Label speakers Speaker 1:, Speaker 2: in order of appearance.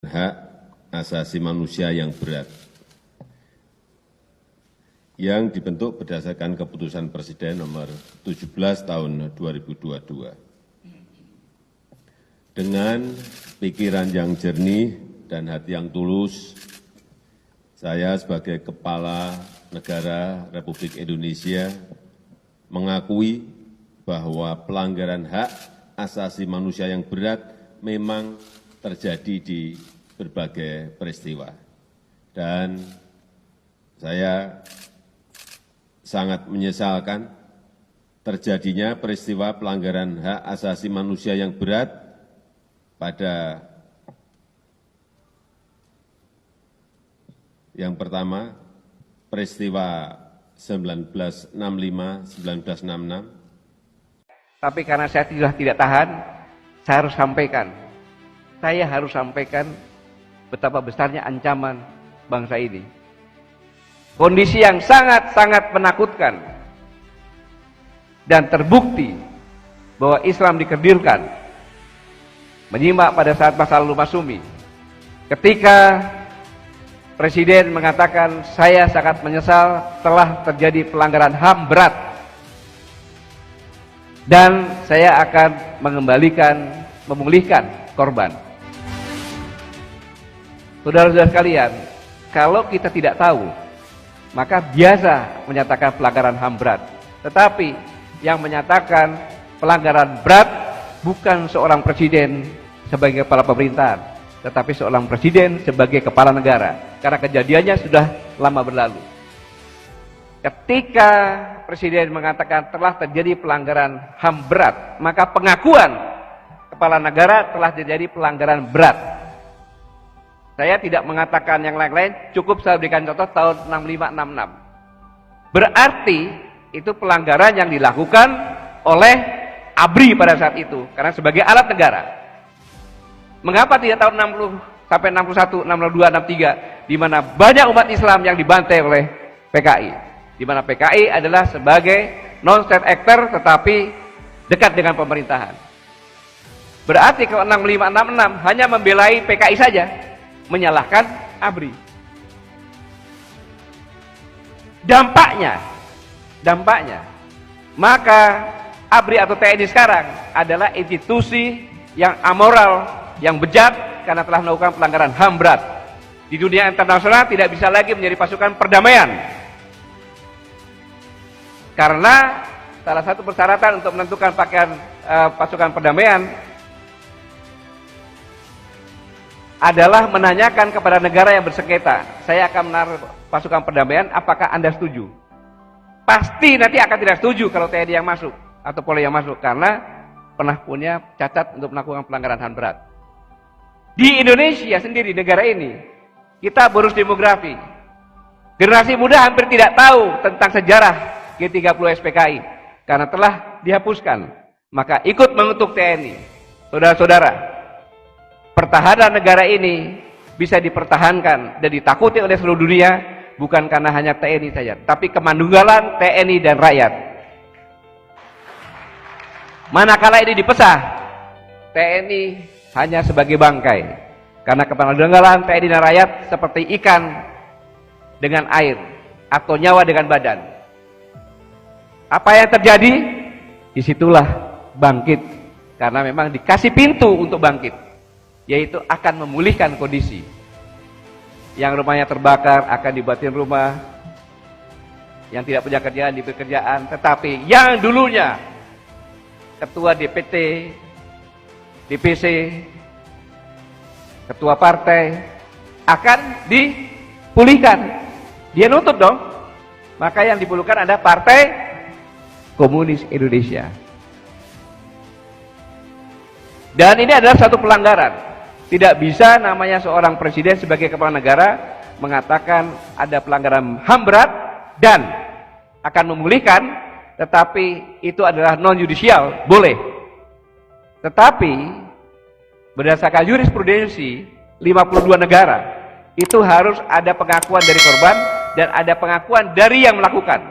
Speaker 1: hak asasi manusia yang berat yang dibentuk berdasarkan keputusan Presiden nomor 17 tahun 2022. Dengan pikiran yang jernih dan hati yang tulus, saya sebagai Kepala Negara Republik Indonesia mengakui bahwa pelanggaran hak asasi manusia yang berat memang terjadi di berbagai peristiwa. Dan saya sangat menyesalkan terjadinya peristiwa pelanggaran hak asasi manusia yang berat pada yang pertama, peristiwa 1965-1966.
Speaker 2: Tapi karena saya tidak tahan, saya harus sampaikan. Saya harus sampaikan betapa besarnya ancaman bangsa ini. Kondisi yang sangat-sangat menakutkan dan terbukti bahwa Islam dikerdilkan. Menyimak pada saat masa lalu Masyumi, ketika Presiden mengatakan, saya sangat menyesal telah terjadi pelanggaran HAM berat dan saya akan memulihkan korban. Saudara-saudara sekalian, kalau kita tidak tahu, maka biasa menyatakan pelanggaran HAM berat. Tetapi yang menyatakan pelanggaran berat bukan seorang presiden sebagai kepala pemerintahan, tetapi seorang presiden sebagai kepala negara. Karena kejadiannya sudah lama berlalu. Ketika presiden mengatakan telah terjadi pelanggaran HAM berat, maka pengakuan kepala negara telah terjadi pelanggaran berat. Saya tidak mengatakan yang lain-lain, cukup saya berikan contoh tahun 6566. Berarti itu pelanggaran yang dilakukan oleh ABRI pada saat itu, karena sebagai alat negara. Mengapa tidak tahun 60 sampai 61, 62, 63, di mana banyak umat Islam yang dibantai oleh PKI, di mana PKI adalah sebagai non-state actor tetapi dekat dengan pemerintahan. Berarti kalau 6566 hanya membelai PKI saja, menyalahkan ABRI. Dampaknya, maka ABRI atau TNI sekarang adalah institusi yang amoral, yang bejat karena telah melakukan pelanggaran HAM berat. Di dunia internasional tidak bisa lagi menjadi pasukan perdamaian. Karena salah satu persyaratan untuk menentukan pasukan perdamaian adalah menanyakan kepada negara yang bersengketa, saya akan menaruh pasukan perdamaian, apakah Anda setuju? Pasti nanti akan tidak setuju kalau TNI yang masuk atau Polri yang masuk, karena pernah punya cacat untuk melakukan pelanggaran HAM berat. Di Indonesia sendiri, negara ini, kita bonus demografi. Generasi muda hampir tidak tahu tentang sejarah G30 SPKI karena telah dihapuskan. Maka ikut mengutuk TNI. Saudara-saudara, pertahanan negara ini bisa dipertahankan dan ditakuti oleh seluruh dunia bukan karena hanya TNI saja, tapi kemandunggalan TNI dan rakyat. Manakala ini dipesah, TNI hanya sebagai bangkai, karena kemandunggalan TNI dan rakyat seperti ikan dengan air atau nyawa dengan badan. Apa yang terjadi? Disitulah bangkit, karena memang dikasih pintu untuk bangkit, yaitu akan memulihkan kondisi. Yang rumahnya terbakar akan dibuatin rumah, yang tidak punya kerjaan diberi kerjaan, tetapi yang dulunya ketua DPT, DPC, ketua partai akan dipulihkan. Dia nuntut dong. Maka yang dipulihkan ada Partai Komunis Indonesia. Dan ini adalah satu pelanggaran. Tidak bisa namanya seorang presiden sebagai kepala negara mengatakan ada pelanggaran HAM berat dan akan memulihkan, tetapi itu adalah non-judicial, boleh. Tetapi berdasarkan jurisprudensi 52 negara, itu harus ada pengakuan dari korban dan ada pengakuan dari yang melakukan.